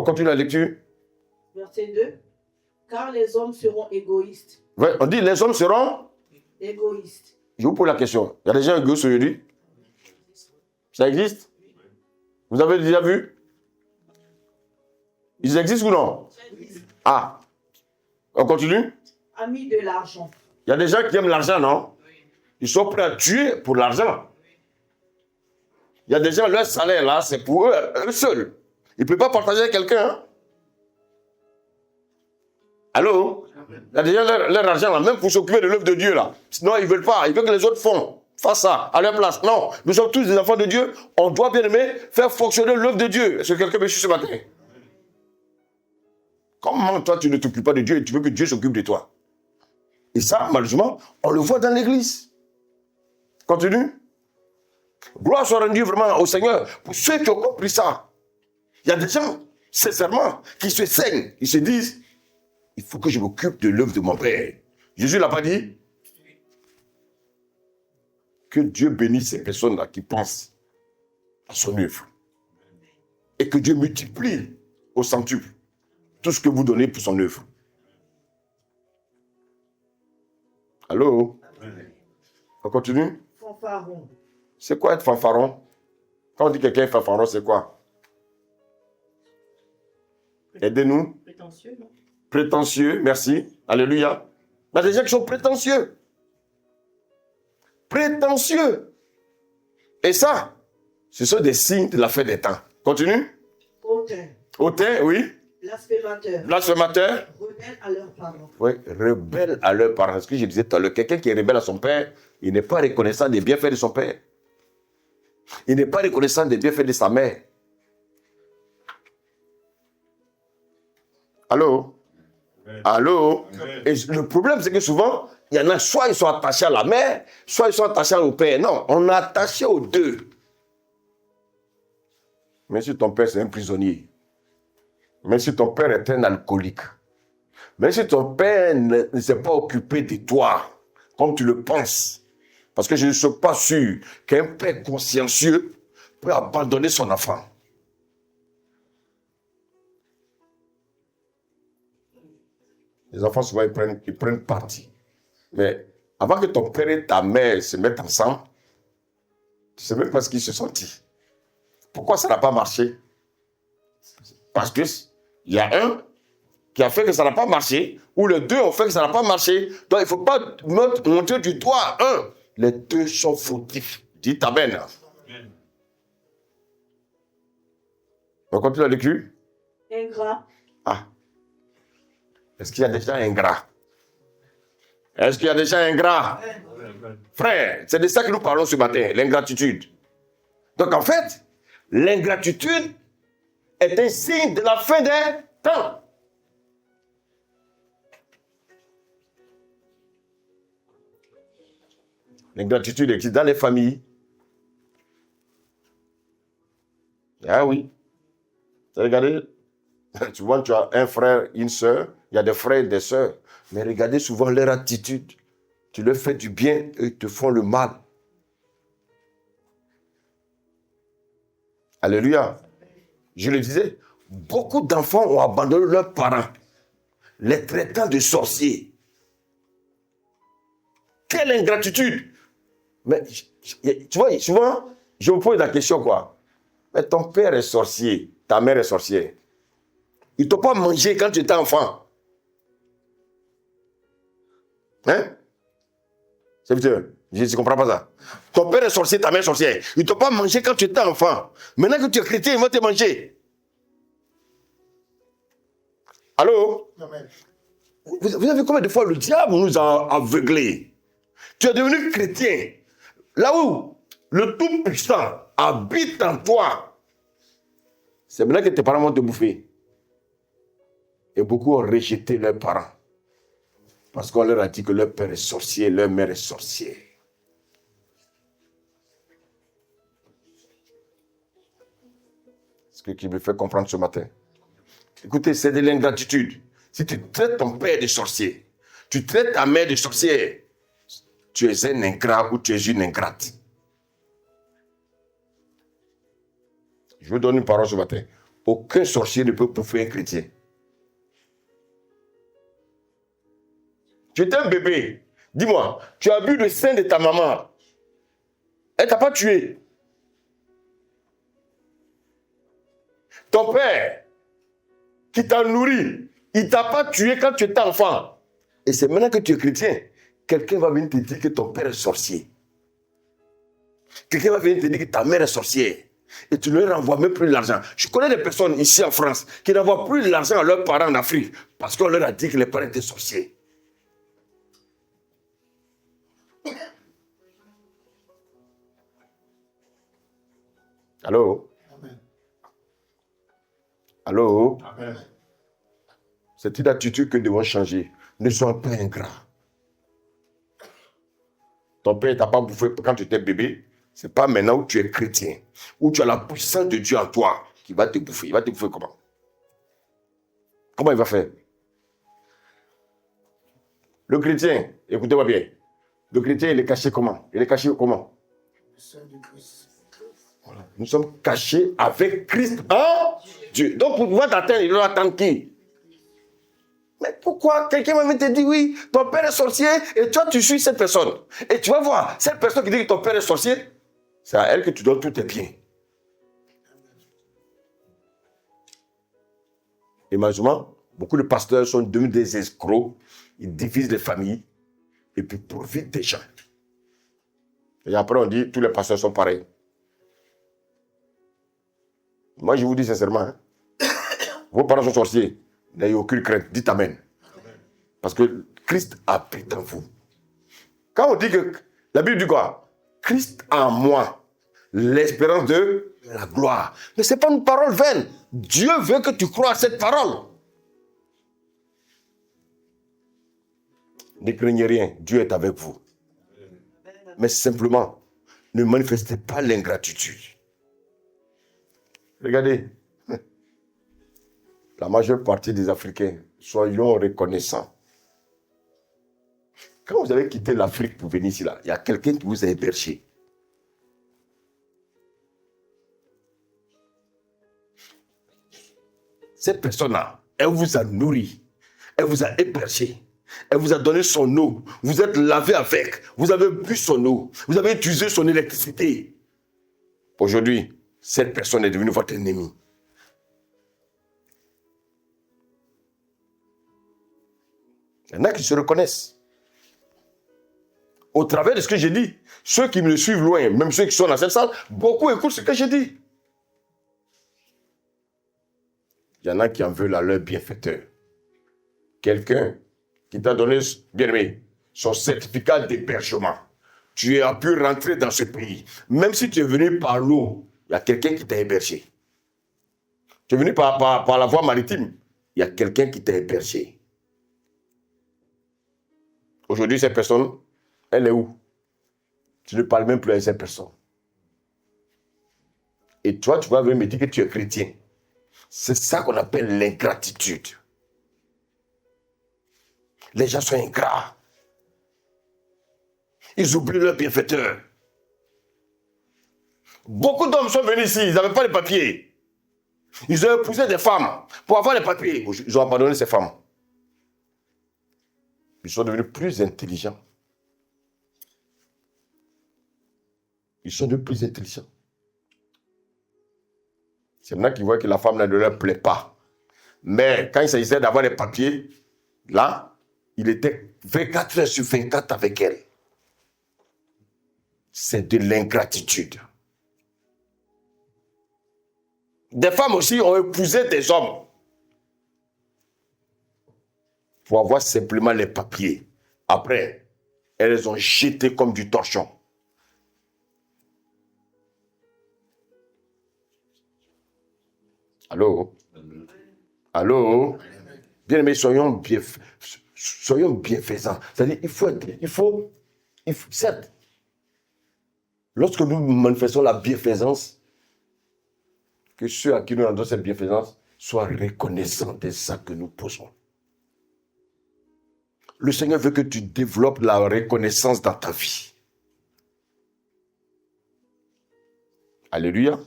continue la lecture. Verset 2. Car les hommes seront égoïstes. Ouais, on dit les hommes seront Égoïstes. Je vous pose la question. Il y a des gens égoïstes aujourd'hui? Ça existe? Vous avez déjà vu? Ils existent ou non? Ah. On continue? Amis de l'argent. Il y a des gens qui aiment l'argent, non? Ils sont prêts à tuer pour l'argent. Il y a des gens, leur salaire là, c'est pour eux seuls. Ils ne peuvent pas partager avec quelqu'un. Hein? Allô? Il y a des gens, leur argent là, même pour s'occuper de l'œuvre de Dieu là. Sinon, ils ne veulent pas. Ils veulent que les autres font. Fassent ça, à leur place. Non, nous sommes tous des enfants de Dieu. On doit, bien aimer, faire fonctionner l'œuvre de Dieu. Est-ce que quelqu'un me suit ce matin? Comment toi, tu ne t'occupes pas de Dieu et tu veux que Dieu s'occupe de toi? Et ça, malheureusement, on le voit dans l'église. Continue. Gloire soit rendue vraiment au Seigneur pour ceux qui ont compris ça. Il y a des gens, sincèrement, qui se saignent. Ils se disent, il faut que je m'occupe de l'œuvre de mon Père. Jésus l'a pas dit? Que Dieu bénisse ces personnes-là qui pensent à son œuvre. Et que Dieu multiplie au centuple tout ce que vous donnez pour son œuvre. Allô? On continue? Fanfaron. C'est quoi être fanfaron? Quand on dit quelqu'un est fanfaron, c'est quoi? Aidez-nous. Prétentieux, non? Prétentieux, merci. Alléluia. Il y a des gens qui sont prétentieux. Prétentieux. Et ça, ce sont des signes de la fin des temps. Continue. Hautain. Hautain, oui. Blasphémateur. Blasphémateur. Rebelles à leurs parents. Oui, rebelle à leurs parents. Ce que je disais tout à l'heure, quelqu'un qui est rebelle à son père, il n'est pas reconnaissant des bienfaits de son père. Il n'est pas reconnaissant des bienfaits de sa mère. Allô? Allô? Et le problème, c'est que souvent, il y en a, soit ils sont attachés à la mère, soit ils sont attachés au père. Non, on est attaché aux deux. Mais si ton père, c'est un prisonnier, même si ton père est un alcoolique, même si ton père ne s'est pas occupé de toi, comme tu le penses, parce que je ne suis pas sûr qu'un père consciencieux peut abandonner son enfant. Les enfants, souvent, ils prennent parti. Mais avant que ton père et ta mère se mettent ensemble, tu ne sais même pas ce qu'ils se sont dit. Pourquoi ça n'a pas marché? Parce qu'il y a un qui a fait que ça n'a pas marché, ou les deux ont fait que ça n'a pas marché. Donc, il ne faut pas montrer du doigt un. Les deux sont fautifs. Dites amen. On continue la lecture. Ingrat. Ah. Est-ce qu'il y a des gens ingrats? Est-ce qu'il y a des gens ingrats? Frère, c'est de ça que nous parlons ce matin, l'ingratitude. Donc en fait, l'ingratitude est un signe de la fin des temps. L'ingratitude existe dans les familles. Ah oui. Regardez, tu vois, tu as un frère, une sœur, il y a des frères et des sœurs, mais regardez souvent leur attitude. Tu leur fais du bien, eux ils te font le mal. Alléluia. Je le disais, beaucoup d'enfants ont abandonné leurs parents, les traitant de sorciers. Quelle ingratitude! Mais tu vois, souvent, je me pose la question, quoi. Mais ton père est sorcier, ta mère est sorcière. Ils ne t'ont pas mangé quand tu étais enfant. Hein? C'est vrai, je ne comprends pas ça. Ton père est sorcier, ta mère est sorcière. Ils ne t'ont pas mangé quand tu étais enfant. Maintenant que tu es chrétien, ils vont te manger. Allô? Vous avez combien de fois le diable nous a aveuglés? Tu es devenu chrétien. Là où le Tout-Puissant habite en toi, c'est maintenant que tes parents vont te bouffer. Et beaucoup ont rejeté leurs parents. Parce qu'on leur a dit que leur père est sorcier, leur mère est sorcière. C'est ce qui me fait comprendre ce matin. Écoutez, c'est de l'ingratitude. Si tu traites ton père de sorcier, tu traites ta mère de sorcière, tu es un ingrat ou tu es une ingrate. Je vous donne une parole ce matin. Aucun sorcier ne peut bouffer un chrétien. Tu étais un bébé. Dis-moi, tu as bu le sein de ta maman. Elle ne t'a pas tué. Ton père, qui t'a nourri, il ne t'a pas tué quand tu étais enfant. Et c'est maintenant que tu es chrétien. Quelqu'un va venir te dire que ton père est sorcier. Quelqu'un va venir te dire que ta mère est sorcière. Et tu ne leur envoies même plus l'argent. Je connais des personnes ici en France qui n'envoient plus l'argent à leurs parents en Afrique parce qu'on leur a dit que les parents étaient sorciers. Allô? Amen. Allô? Amen. C'est une attitude que nous devons changer. Ne sois pas ingrat. Ton père ne t'a pas bouffé quand tu étais bébé. Ce n'est pas maintenant où tu es chrétien, où tu as la puissance de Dieu en toi qui va te bouffer. Il va te bouffer comment? Comment il va faire? Le chrétien, écoutez-moi bien. Le chrétien, il est caché comment? Il est caché comment? Voilà. Nous sommes cachés avec Christ en Dieu. Donc pour pouvoir t'atteindre, il doit attendre qui? Mais pourquoi quelqu'un va te dire oui, ton père est sorcier et toi tu suis cette personne. Et tu vas voir, cette personne qui dit que ton père est sorcier, c'est à elle que tu donnes tous tes biens. Et malheureusement, beaucoup de pasteurs sont devenus des escrocs, ils divisent les familles et puis profitent des gens. Et après on dit tous les pasteurs sont pareils. Moi je vous dis sincèrement, hein, vos parents sont sorciers. N'ayez aucune crainte, dites Amen. Parce que Christ habite en vous. Quand on dit que, la Bible dit quoi? Christ en moi, l'espérance de la gloire. Mais ce n'est pas une parole vaine. Dieu veut que tu crois à cette parole. Ne craignez rien, Dieu est avec vous. Mais simplement, ne manifestez pas l'ingratitude. Regardez. La majeure partie des Africains, soyons reconnaissants. Quand vous avez quitté l'Afrique pour venir ici, il y a quelqu'un qui vous a hébergé. Cette personne-là, elle vous a nourri, elle vous a hébergé, elle vous a donné son eau, vous êtes lavé avec, vous avez bu son eau, vous avez utilisé son électricité. Aujourd'hui, cette personne est devenue votre ennemi. Il y en a qui se reconnaissent. Au travers de ce que j'ai dit, ceux qui me suivent loin, même ceux qui sont dans cette salle, beaucoup écoutent ce que j'ai dit. Il y en a qui en veulent à leur bienfaiteur. Quelqu'un qui t'a donné, bien aimé, son certificat d'hébergement. Tu as pu rentrer dans ce pays. Même si tu es venu par l'eau, il y a quelqu'un qui t'a hébergé. Tu es venu par la voie maritime, il y a quelqu'un qui t'a hébergé. Aujourd'hui, cette personne, elle est où? Tu ne parles même plus à cette personne. Et toi, tu vas venir me dire que tu es chrétien. C'est ça qu'on appelle l'ingratitude. Les gens sont ingrats. Ils oublient leur bienfaiteur. Beaucoup d'hommes sont venus ici, ils n'avaient pas les papiers. Ils ont épousé des femmes pour avoir les papiers. Ils ont abandonné ces femmes. Ils sont devenus plus intelligents. Ils sont devenus plus intelligents. C'est maintenant qu'ils voient que la femme ne leur plaît pas. Mais quand il s'agissait d'avoir les papiers, là, il était 24 heures sur 24 avec elle. C'est de l'ingratitude. Des femmes aussi ont épousé des hommes pour avoir simplement les papiers. Après, elles les ont jetés comme du torchon. Allô? Allô? Bien aimés, soyons bienfaisants. C'est-à-dire, il faut, certes, lorsque nous manifestons la bienfaisance, que ceux à qui nous rendons cette bienfaisance soient reconnaissants des actes que nous posons. Le Seigneur veut que tu développes la reconnaissance dans ta vie. Alléluia.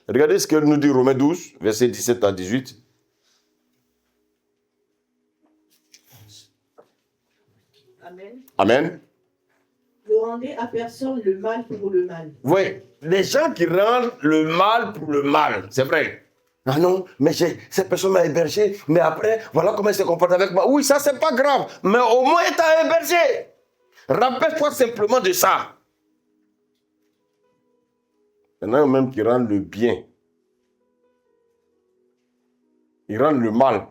Regardez ce que nous dit Romains 12, versets 17 à 18. Amen. Amen. Ne rendez à personne le mal pour le mal. Oui, les gens qui rendent le mal pour le mal, c'est vrai. Ah non, mais cette personne m'a hébergé, mais après, voilà comment elle se comporte avec moi. Oui, ça, c'est pas grave, mais au moins, elle t'a hébergé. Rappelle-toi simplement de ça. Il y en a même qui rendent le bien. Ils rendent le mal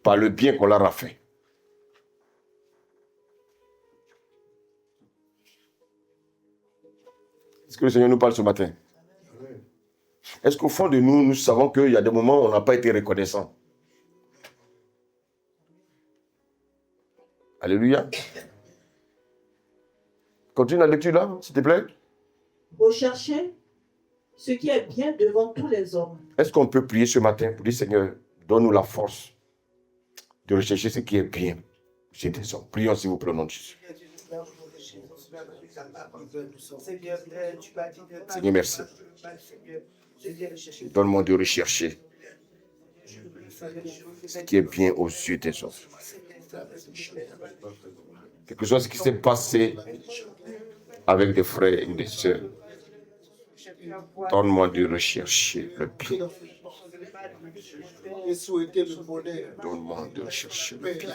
par le bien qu'on leur a fait. Est-ce que le Seigneur nous parle ce matin? Est-ce qu'au fond de nous, nous savons qu'il y a des moments où on n'a pas été reconnaissant? Alléluia. Continue la lecture là, s'il te plaît. Recherchez ce qui est bien devant tous les hommes. Est-ce qu'on peut prier ce matin pour dire, Seigneur, donne-nous la force de rechercher ce qui est bien chez tes hommes. Prions s'il vous plaît au nom de Jésus. Seigneur, merci. Donne-moi de rechercher ce qui est bien aux yeux des hommes. Quelque chose qui s'est passé avec des frères et des sœurs. Donne-moi de rechercher le bien. Donne-moi de rechercher le bien.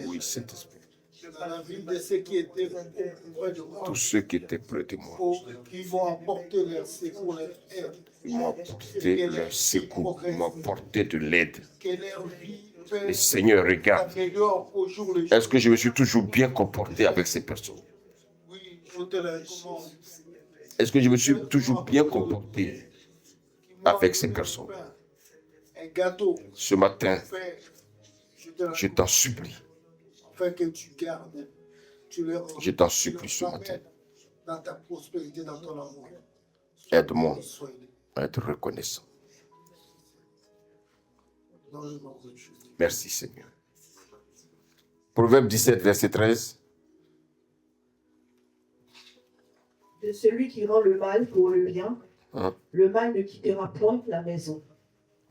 Oui, Saint-Esprit. Dans la vie de ceux qui étaient près de moi. Tous ceux qui étaient près de moi. Qui vont apporter leur secours, leur aide. Ils m'ont apporté leur secours, ils m'ont apporté de l'aide. Et Seigneur, regarde. Est-ce que je me suis toujours bien comporté avec ces personnes? Est-ce que je me suis toujours bien comporté avec ces personnes? Ce matin, je t'en supplie. Que tu gardes, je t'en supplie ce matin. Dans ta prospérité, dans ton amour. Aide-moi à être reconnaissant. Merci Seigneur. Proverbe 17, verset 13. De celui qui rend le mal pour le bien, le mal ne quittera point la maison.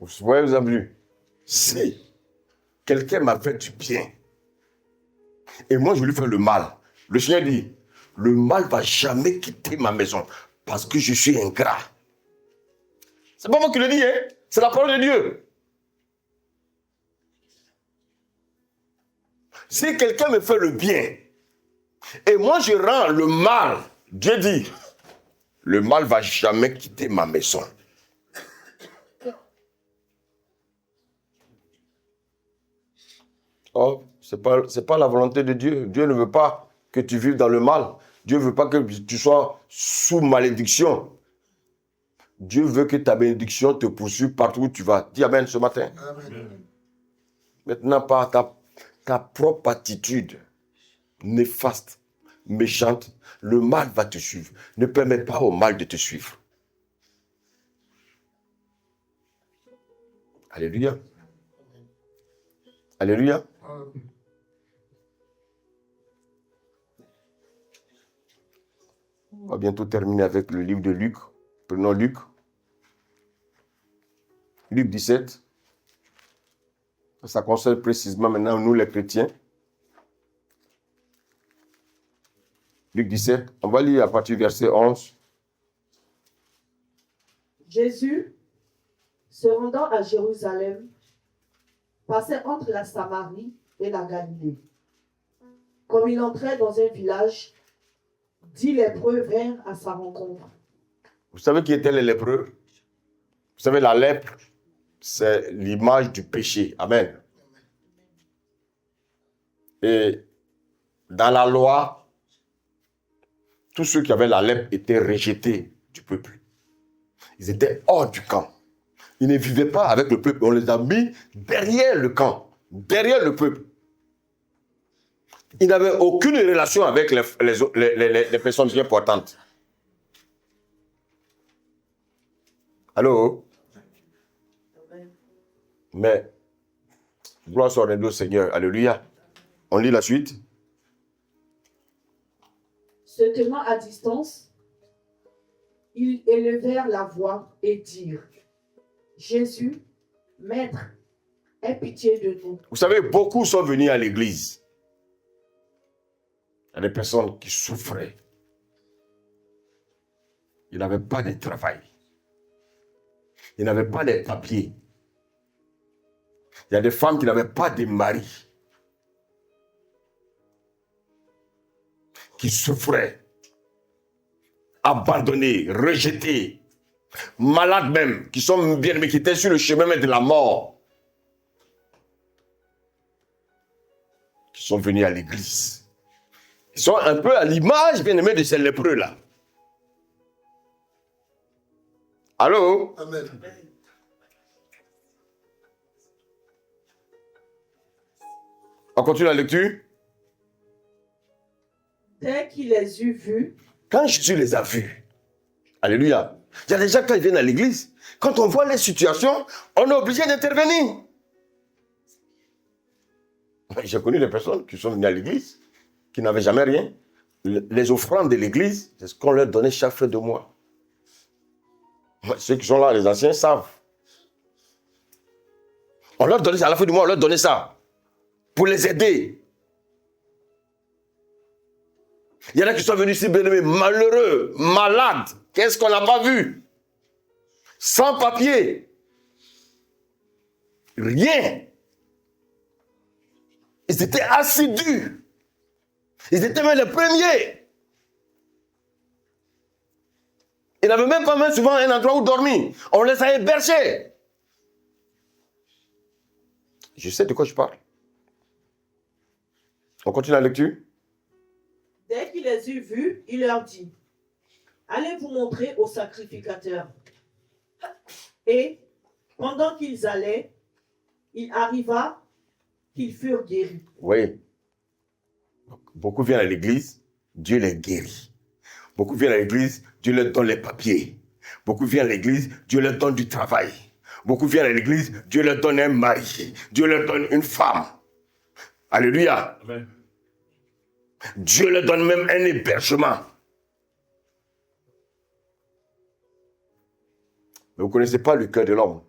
Vous voyez, vous avez vu, si quelqu'un m'a fait du bien, et moi, je lui fais le mal. Le Seigneur dit, le mal ne va jamais quitter ma maison parce que je suis ingrat. C'est pas moi qui le dis, hein? C'est la parole de Dieu. Si quelqu'un me fait le bien et moi je rends le mal, Dieu dit, le mal ne va jamais quitter ma maison. Oh, c'est pas la volonté de Dieu. Dieu ne veut pas que tu vives dans le mal. Dieu ne veut pas que tu sois sous malédiction. Dieu veut que ta bénédiction te poursuive partout où tu vas. Dis Amen ce matin. Amen. Maintenant, par ta propre attitude néfaste, méchante, le mal va te suivre. Ne permets pas au mal de te suivre. Alléluia. Alléluia. On va bientôt terminer avec le livre de Luc. Prenons Luc. Luc 17. Ça concerne précisément maintenant nous les chrétiens. Luc 17. On va lire à partir du verset 11. Jésus, se rendant à Jérusalem, passait entre la Samarie et la Galilée. Comme il entrait dans un village, 10 lépreux vinrent à sa rencontre. Vous savez qui étaient les lépreux? Vous savez, la lèpre, c'est l'image du péché. Amen. Et dans la loi, tous ceux qui avaient la lèpre étaient rejetés du peuple. Ils étaient hors du camp. Ils ne vivaient pas avec le peuple. On les a mis derrière le camp, derrière le peuple. Ils n'avaient aucune relation avec les personnes bien portantes. Allô? Mais, gloire soit rendue au Seigneur. Alléluia. On lit la suite. Se tenant à distance, ils élevèrent la voix et dirent, Jésus, Maître, aie pitié de nous. Vous savez, beaucoup sont venus à l'église. Il y a des personnes qui souffraient. Ils n'avaient pas de travail. Ils n'avaient pas de papiers. Il y a des femmes qui n'avaient pas de mari. Qui souffraient. Abandonnés, rejetés. Malades même, qui sont bien, mais qui étaient sur le chemin de la mort. Qui sont venus à l'église. Ils sont un peu à l'image, bien aimé, de ces lépreux là. Allô? Amen. On continue la lecture. Dès qu'il les eut vus, Quand Jésus les a vus, alléluia, il y a des gens quand ils viennent à l'église, quand on voit les situations, on est obligé d'intervenir. J'ai connu des personnes qui sont venues à l'église, qui n'avaient jamais rien. Les offrandes de l'église, c'est ce qu'on leur donnait chaque fin de mois. Ceux qui sont là, les anciens, savent. On leur donnait ça, à la fin du mois, on leur donnait ça. Pour les aider. Il y en a qui sont venus ici, bien-aimés, malheureux, malades. Qu'est-ce qu'on n'a pas vu? Sans papier. Rien. Ils étaient assidus. Ils étaient même les premiers. Ils n'avaient même pas souvent un endroit où dormir. On les a hébergés. Je sais de quoi je parle. On continue la lecture. dès qu'il les eut vus, il leur dit, allez vous montrer au sacrificateur. Et pendant qu'ils allaient, il arriva qu'ils furent guéris. Oui. Beaucoup viennent à l'église, Dieu les guérit. Beaucoup viennent à l'église, Dieu leur donne les papiers. Beaucoup viennent à l'église, Dieu leur donne du travail. Beaucoup viennent à l'église, Dieu leur donne un mari. Dieu leur donne une femme. Alléluia. Amen. Dieu leur donne même un hébergement. Mais vous ne connaissez pas le cœur de l'homme.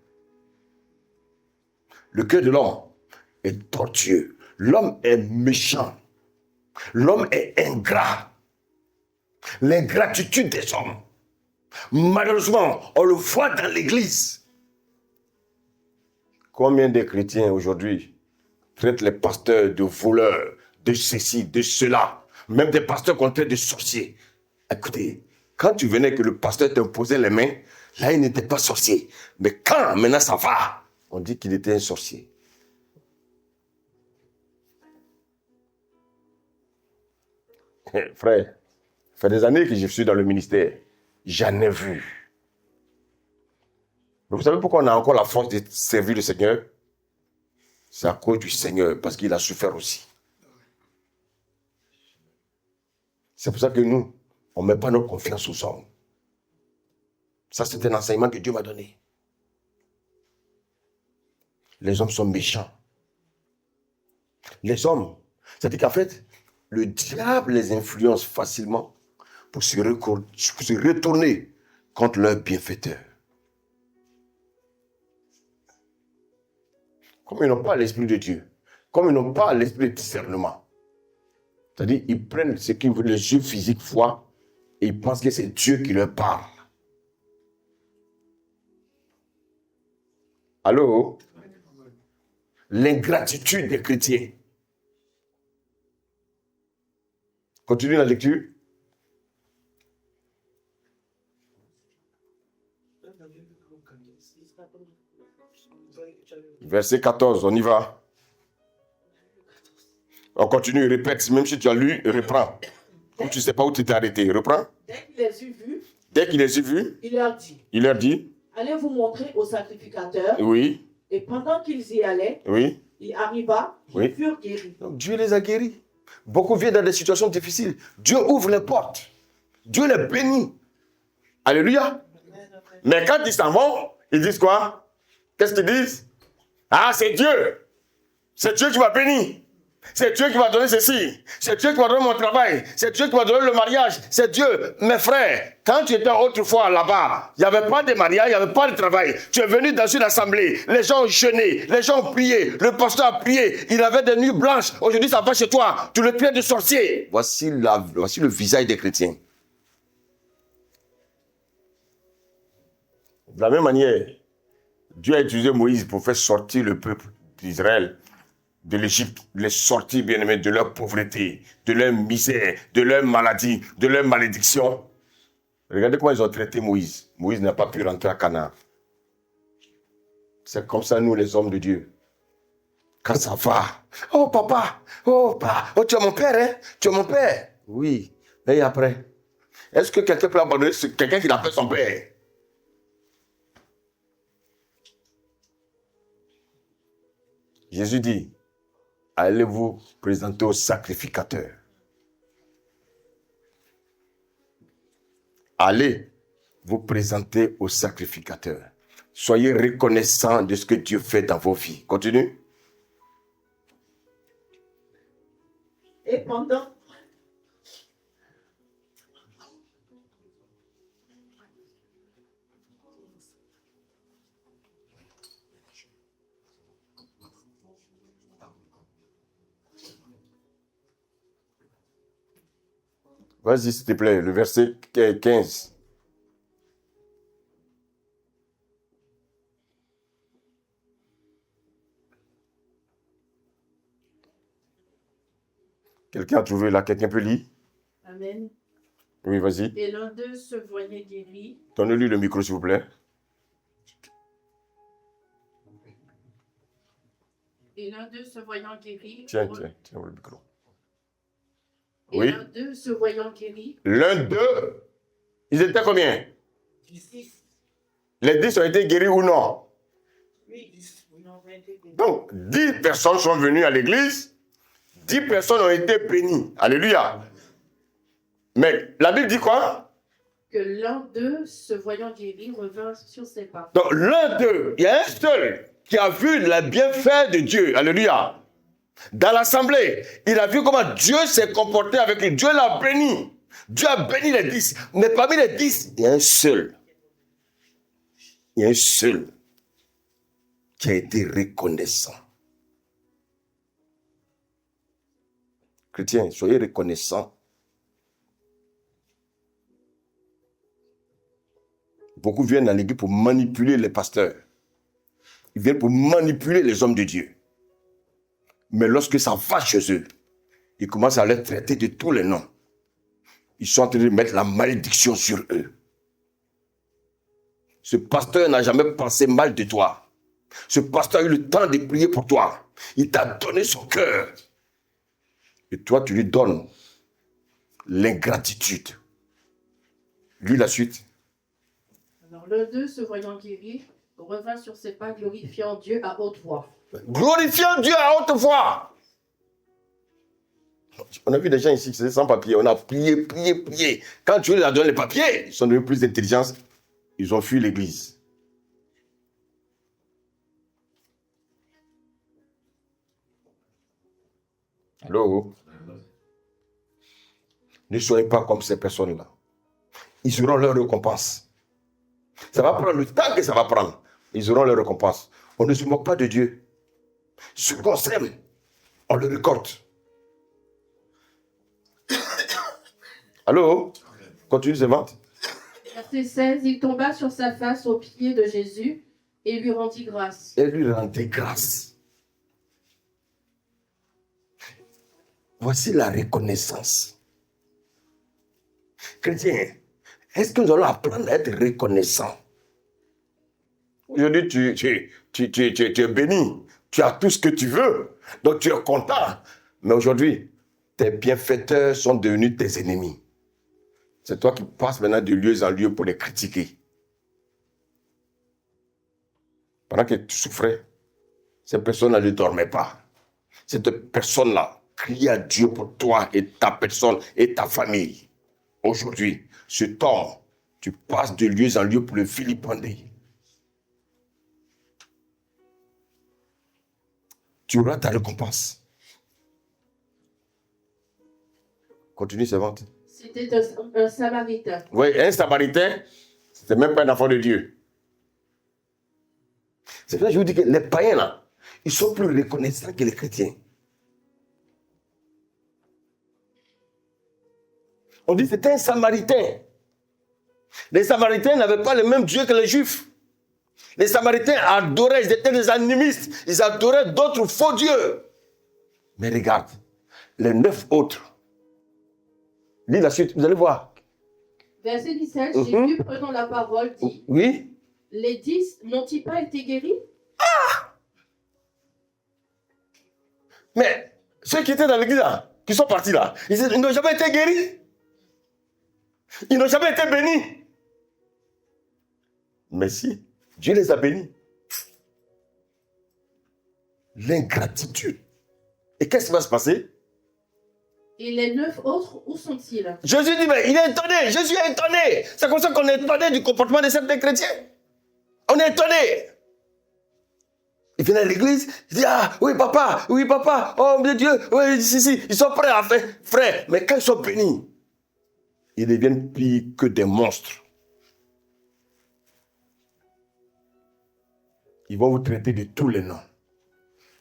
Le cœur de l'homme est tortueux. L'homme est méchant. L'homme est ingrat. L'ingratitude des hommes. Malheureusement, on le voit dans l'église. Combien de chrétiens aujourd'hui traitent les pasteurs de voleurs, de ceci, de cela, même des pasteurs qu'on traite de sorciers. Écoutez, quand tu venais que le pasteur t'imposait les mains, là il n'était pas sorcier. Mais quand maintenant ça va, on dit qu'il était un sorcier. Frère, ça fait des années que je suis dans le ministère. J'en ai vu. Mais vous savez pourquoi on a encore la force de servir le Seigneur? C'est à cause du Seigneur, parce qu'il a souffert aussi. C'est pour ça que nous, on ne met pas notre confiance aux hommes. Ça, c'est un enseignement que Dieu m'a donné. Les hommes sont méchants. Les hommes, c'est-à-dire qu'en fait, le diable les influence facilement pour se retourner contre leur bienfaiteur. Comme ils n'ont pas l'esprit de Dieu, comme ils n'ont pas l'esprit de discernement, c'est-à-dire ils prennent ce que les yeux physiques voient et ils pensent que c'est Dieu qui leur parle. Allô? L'ingratitude des chrétiens. Continue la lecture. Verset 14, on y va. On continue, répète. Même si tu as lu, reprends. Comme tu ne sais pas où tu t'es arrêté, reprends. Dès qu'il les eut vus, Dès qu'il les a vus, il leur dit, allez allez vous montrer au sacrificateur. oui, Et pendant qu'ils y allaient, oui. il arriva qu'ils Oui. furent guéris. Donc Dieu les a guéris. Beaucoup viennent dans des situations difficiles. Dieu ouvre les portes. Dieu les bénit. Alléluia. Mais quand ils s'en vont, ils disent quoi? Qu'est-ce qu'ils disent? Ah, c'est Dieu. C'est Dieu qui m'a béni. C'est Dieu qui m'a donné ceci. C'est Dieu qui m'a donné mon travail. C'est Dieu qui m'a donné le mariage. C'est Dieu. Mes frères, quand tu étais autrefois là-bas, il n'y avait pas de mariage, il n'y avait pas de travail. Tu es venu dans une assemblée. Les gens ont jeûné. Les gens ont prié. Le pasteur a prié. Il avait des nuits blanches. Aujourd'hui, ça va chez toi. Tu le traites de sorcier. Voici le visage des chrétiens. De la même manière, Dieu a utilisé Moïse pour faire sortir le peuple d'Israël de l'Égypte, les sortir, bien aimés, de leur pauvreté, de leur misère, de leur maladie, de leur malédiction. Regardez comment ils ont traité Moïse. Moïse n'a pas pu rentrer à Canaan. C'est comme ça, nous, les hommes de Dieu. Quand ça va, oh papa, oh tu es mon père, hein? Tu es mon père. Oui, et après, est-ce que quelqu'un peut abandonner quelqu'un qui l'appelle son père? Jésus dit, allez vous présenter au sacrificateur. Allez vous présenter au sacrificateur. Soyez reconnaissants de ce que Dieu fait dans vos vies. Continue. Et pendant Vas-y, s'il te plaît, le verset 15. Quelqu'un a trouvé là? Quelqu'un peut lire? Amen. Oui, vas-y. Et l'un d'eux se voyait guéri. Donnez-lui le micro, s'il vous plaît. Et l'un d'eux se voyant guéri. Tiens le micro. Et Oui. l'un d'eux se voyant guéri. L'un d'eux, ils étaient combien? 10. Les 10 ont été guéris ou non? Oui, 10. Donc, 10 personnes sont venues à l'église, 10 personnes ont été bénies. Alléluia. Mais la Bible dit quoi? Que l'un d'eux, se voyant guéri, revint sur ses pas. Donc, l'un d'eux, il y a un seul qui a vu le bienfait de Dieu. Alléluia. Dans l'assemblée, il a vu comment Dieu s'est comporté avec lui. Dieu l'a béni. Dieu a béni les 10. Mais parmi les 10, il y a un seul. Il y a un seul qui a été reconnaissant. Chrétiens, soyez reconnaissants. Beaucoup viennent à l'église pour manipuler les pasteurs. Ils viennent pour manipuler les hommes de Dieu. Mais lorsque ça va chez eux, ils commencent à les traiter de tous les noms. Ils sont en train de mettre la malédiction sur eux. Ce pasteur n'a jamais pensé mal de toi. Ce pasteur a eu le temps de prier pour toi. Il t'a donné son cœur. Et toi, tu lui donnes l'ingratitude. Lis la suite. Alors l'un d'eux, se voyant guéri, revint sur ses pas, glorifiant Dieu à haute voix. Glorifiant Dieu à haute voix. On a vu des gens ici qui étaient sans papier. On a prié. Quand Dieu leur a donné les papiers, ils sont devenus plus intelligents. Ils ont fui l'église. Allô? Ne soyez pas comme ces personnes-là. Ils auront leur récompense. Ça va prendre le temps que ça va prendre. Ils auront leur récompense. On ne se moque pas de Dieu. Ce qu'on sème, on le récolte. Allô? Continue, c'est vente. Verset 16, il tomba sur sa face aux pieds de Jésus et lui rendit grâce. Et lui rendait grâce. Voici la reconnaissance. Chrétien, est-ce que nous allons apprendre à être reconnaissants? Aujourd'hui, tu es béni. Tu as tout ce que tu veux. Donc tu es content. Mais aujourd'hui, tes bienfaiteurs sont devenus tes ennemis. C'est toi qui passes maintenant de lieu en lieu pour les critiquer. Pendant que tu souffrais, cette personne-là ne dormait pas. Cette personne-là criait à Dieu pour toi et ta personne et ta famille. Aujourd'hui, ce temps, tu passes de lieu en lieu pour le vilipender. Tu auras ta récompense. Continue, servante. C'était un Samaritain. Oui, un Samaritain, c'était même pas un enfant de Dieu. C'est pour ça que je vous dis que les païens, là, ils sont plus reconnaissants que les chrétiens. On dit que c'était un Samaritain. Les Samaritains n'avaient pas le même Dieu que les Juifs. Les Samaritains adoraient, ils étaient des animistes. Ils adoraient d'autres faux dieux. Mais regarde, les 9 autres. Lis la suite, vous allez voir. Verset 17, Jésus prenant la parole dit, Oui. les 10 n'ont-ils pas été guéris? Mais ceux qui étaient dans l'église là, qui sont partis là, ils n'ont jamais été guéris. Ils n'ont jamais été bénis. Mais si, Dieu les a bénis. L'ingratitude. Et qu'est-ce qui va se passer? Et les 9 autres, où sont-ils? Jésus dit, mais il est étonné. Jésus est étonné. C'est comme ça qu'on est étonné du comportement de certains chrétiens. On est étonné. Il vient à l'église, il dit, ah, oui, papa, oh, mon Dieu, oui, si, ils sont prêts à faire, frère. Mais quand ils sont bénis, ils deviennent pires que des monstres. Ils vont vous traiter de tous les noms.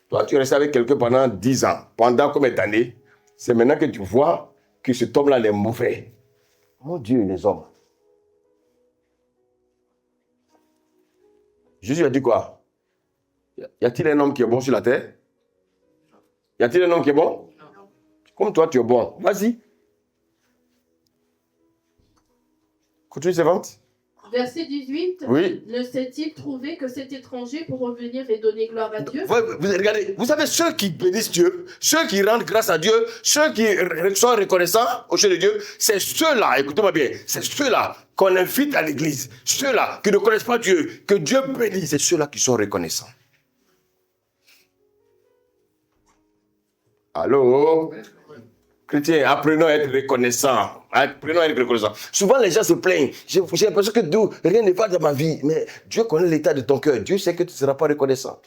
Toi, tu restes avec quelqu'un pendant 10 ans, pendant combien d'années? C'est maintenant que tu vois que cet homme-là est mauvais. Mon Dieu, les hommes. Jésus a dit quoi? Y a-t-il un homme qui est bon sur la terre? Y a-t-il un homme qui est bon? Non. Comme toi, tu es bon. Vas-y. Continue, servante. Verset 18. Oui. Ne s'est-il trouvé que cet étranger pour revenir et donner gloire à Dieu? Regardez, vous savez, ceux qui bénissent Dieu, ceux qui rendent grâce à Dieu, ceux qui sont reconnaissants au chez de Dieu, c'est ceux-là, écoutez-moi bien, c'est ceux-là qu'on invite à l'église, ceux-là qui ne connaissent pas Dieu, que Dieu bénit, c'est ceux-là qui sont reconnaissants. Allô? Chrétiens, apprenons à être reconnaissants. Apprenons à être reconnaissants. Souvent, les gens se plaignent. J'ai l'impression que rien ne va dans ma vie. Mais Dieu connaît l'état de ton cœur. Dieu sait que tu ne seras pas reconnaissant.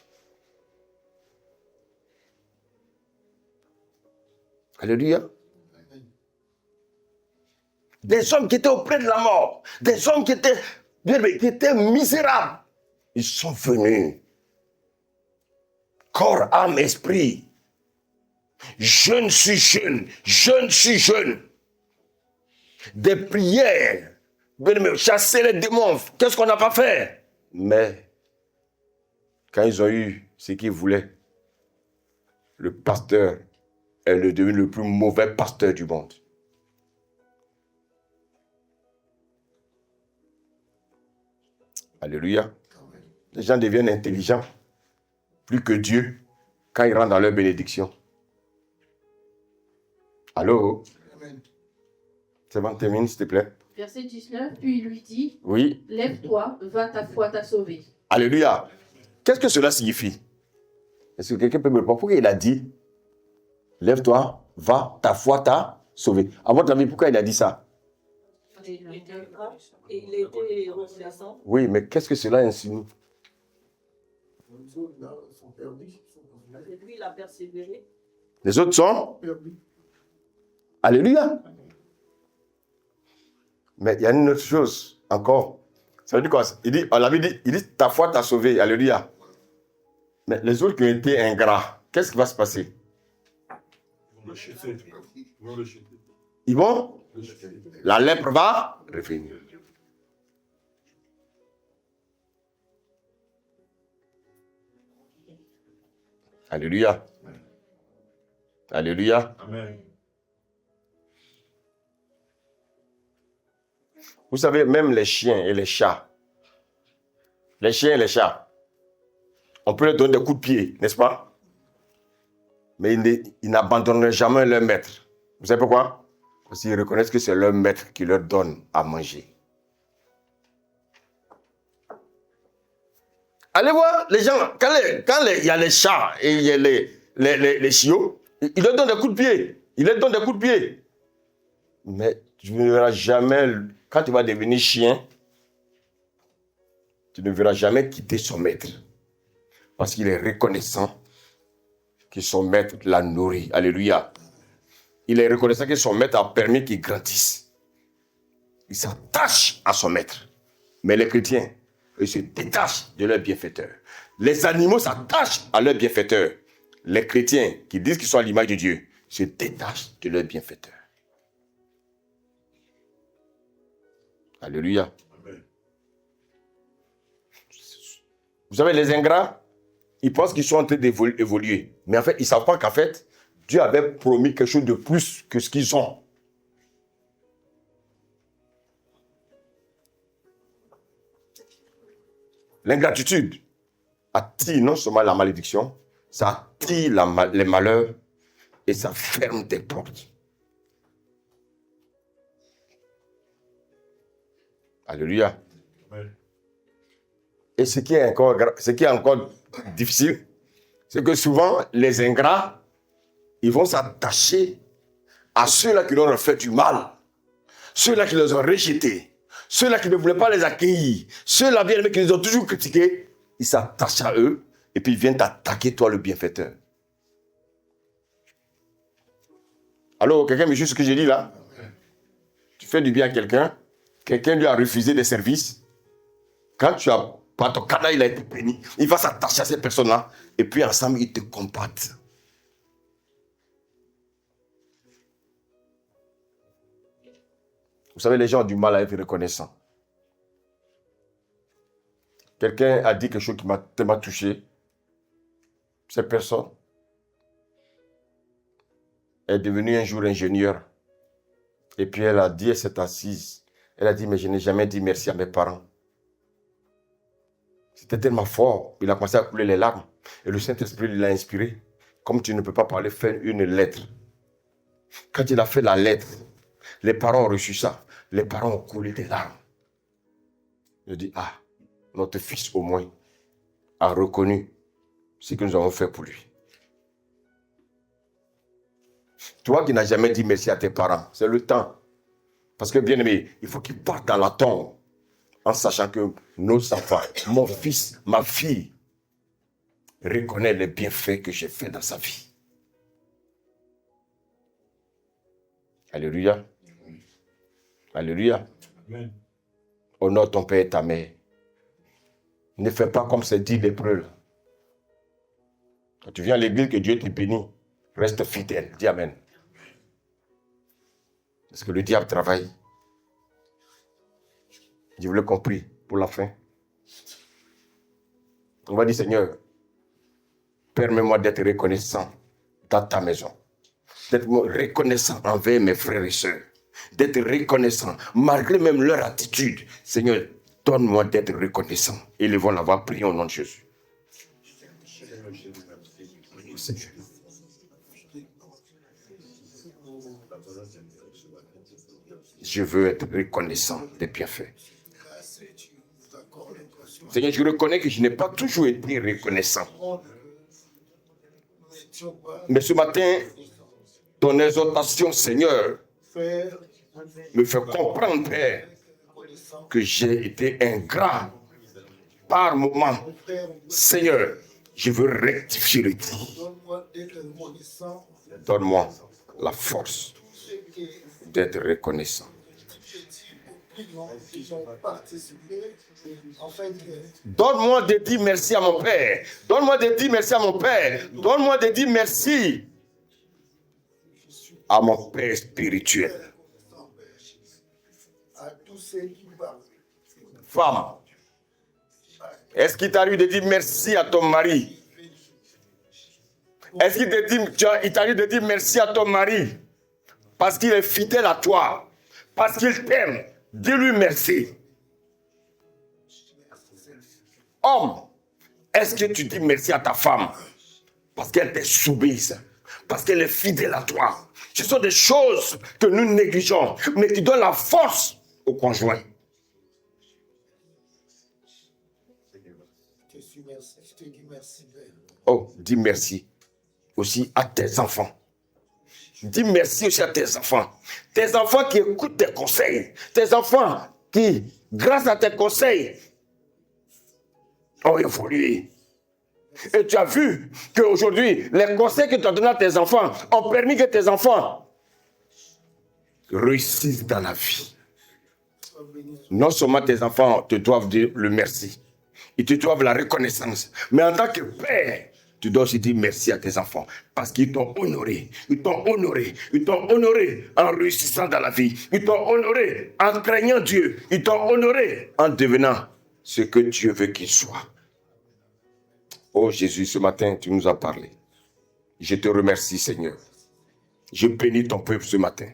Alléluia. Des hommes qui étaient auprès de la mort. Des hommes qui étaient misérables. Ils sont venus. Corps, âme, esprit. Je suis jeune. Des prières, chasser les démons, qu'est-ce qu'on n'a pas fait? Mais, quand ils ont eu ce qu'ils voulaient, le pasteur est devenu le plus mauvais pasteur du monde. Alléluia. Les gens deviennent intelligents, plus que Dieu, quand ils rentrent dans leur bénédiction. Allô? Amen. C'est bon, termine, s'il te plaît. Verset 19, puis il lui dit, Oui. lève-toi, va, ta foi t'a sauvé. Alléluia. Qu'est-ce que cela signifie? Est-ce que quelqu'un peut me répondre? Pourquoi il a dit, lève-toi, va, ta foi t'a sauvé? À votre avis, pourquoi il a dit ça? Et il était reconnaissant. Oui, mais qu'est-ce que cela insinue? Les autres, là, sont perdus. Et lui, il a persévéré. Les autres sont Perdus. Alléluia. Mais il y a une autre chose encore. Ça veut dire quoi? Il dit, ta foi t'a sauvé. Alléluia. Mais les autres qui ont été ingrats, qu'est-ce qui va se passer? Ils vont? La lèpre va revenir. Alléluia. Alléluia. Amen. Vous savez, même les chiens et les chats, on peut leur donner des coups de pied, n'est-ce pas? Mais ils n'abandonneraient jamais leur maître. Vous savez pourquoi? Parce qu'ils reconnaissent que c'est leur maître qui leur donne à manger. Allez voir les gens, quand il y a les chats et il y a les chiots, ils leur donnent des coups de pied. Mais tu ne verras jamais, quand tu vas devenir chien, tu ne verras jamais quitter son maître. Parce qu'il est reconnaissant que son maître l'a nourri. Alléluia. il est reconnaissant que son maître a permis qu'il grandisse. Il s'attache à son maître. Mais les chrétiens, ils se détachent de leur bienfaiteur. Les animaux s'attachent à leur bienfaiteur. Les chrétiens qui disent qu'ils sont à l'image de Dieu se détachent de leur bienfaiteur. Alléluia. Amen. Vous savez, les ingrats, ils pensent qu'ils sont en train d'évoluer. Mais en fait, ils ne savent pas qu'en fait, Dieu avait promis quelque chose de plus que ce qu'ils ont. L'ingratitude attire non seulement la malédiction, ça attire les malheurs et ça ferme des portes. Alléluia. Amen. Et ce qui est encore difficile, c'est que souvent, les ingrats, ils vont s'attacher à ceux-là qui leur ont fait du mal, ceux-là qui les ont rejetés, ceux-là qui ne voulaient pas les accueillir, ceux-là qui les ont toujours critiqués, ils s'attachent à eux et puis ils viennent t'attaquer, toi, le bienfaiteur. Alors, quelqu'un me dit ce que j'ai dit là? Tu fais du bien à quelqu'un lui a refusé des services. Quand tu as pas ton canal, il a été béni. Il va s'attacher à ces personnes-là et puis ensemble, ils te combattent. Vous savez, les gens ont du mal à être reconnaissants. Quelqu'un a dit quelque chose qui m'a tellement touché. Cette personne est devenue un jour ingénieure. Et puis elle a dit, elle s'est assise. Elle a dit, mais je n'ai jamais dit merci à mes parents. C'était tellement fort. Il a commencé à couler les larmes. Et le Saint-Esprit l'a inspiré. Comme tu ne peux pas parler, fais une lettre. Quand il a fait la lettre, les parents ont reçu ça. Les parents ont coulé des larmes. Je dis, notre fils au moins a reconnu ce que nous avons fait pour lui. Toi qui n'as jamais dit merci à tes parents, c'est le temps. Parce que, bien aimé, il faut qu'ils partent dans la tombe en sachant que nos enfants, mon fils, ma fille, reconnaissent les bienfaits que j'ai faits dans sa vie. Alléluia. Alléluia. Amen. Honore ton père et ta mère. Ne fais pas comme ces 10 lépreux. Quand tu viens à l'église, que Dieu te bénisse, reste fidèle. Dis Amen. Parce que le diable travaille. Je vous l'ai compris pour la fin. On va dire, Seigneur, permets-moi d'être reconnaissant dans ta maison. D'être reconnaissant envers mes frères et sœurs. D'être reconnaissant, malgré même leur attitude. Seigneur, donne-moi d'être reconnaissant. Et ils vont l'avoir prié au nom de Jésus. Je veux être reconnaissant des bienfaits. Seigneur, je reconnais que je n'ai pas toujours été reconnaissant. Mais ce matin, ton exhortation, Seigneur, me fait comprendre, Père, que j'ai été ingrat par moment. Seigneur, je veux rectifier le tir. Donne-moi la force d'être reconnaissant. Donne-moi de dire merci à mon Père. Donne-moi de dire merci à mon Père. Donne-moi de dire merci à mon Père spirituel. Femme, est-ce qu'il t'arrive de dire merci à ton mari? Est-ce qu'il t'arrive de dire merci à ton mari? Parce qu'il est fidèle à toi. Parce qu'il t'aime. Dis-lui merci. Homme, est-ce que tu dis merci à ta femme? Parce qu'elle t'est soumise. Parce qu'elle est fidèle à toi. Ce sont des choses que nous négligeons, mais qui donnent la force au conjoint. Oh, dis merci aussi à tes enfants. Dis merci aussi à tes enfants. Tes enfants qui écoutent tes conseils. Tes enfants qui, grâce à tes conseils, ont évolué. Et tu as vu qu'aujourd'hui, les conseils que tu as donnés à tes enfants ont permis que tes enfants réussissent dans la vie. Non seulement tes enfants te doivent dire le merci, ils te doivent la reconnaissance, mais en tant que père, tu dois aussi dire merci à tes enfants parce qu'ils t'ont honoré. Ils t'ont honoré. Ils t'ont honoré en réussissant dans la vie. Ils t'ont honoré en craignant Dieu. Ils t'ont honoré en devenant ce que Dieu veut qu'ils soient. Oh Jésus, ce matin, tu nous as parlé. Je te remercie, Seigneur. Je bénis ton peuple ce matin.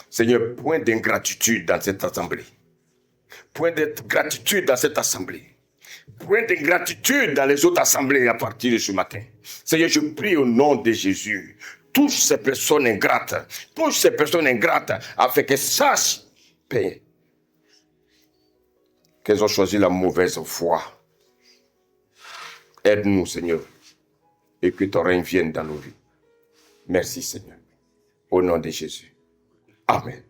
Seigneur, point d'ingratitude dans cette assemblée. Point d'ingratitude dans cette assemblée. Point d'ingratitude dans les autres assemblées à partir de ce matin. Seigneur, je prie au nom de Jésus. Touche ces personnes ingrates. Touche ces personnes ingrates afin qu'elles sachent, Père, qu'elles ont choisi la mauvaise voie. Aide-nous, Seigneur, et que ton règne vienne dans nos vies. Merci, Seigneur. Au nom de Jésus. Amen.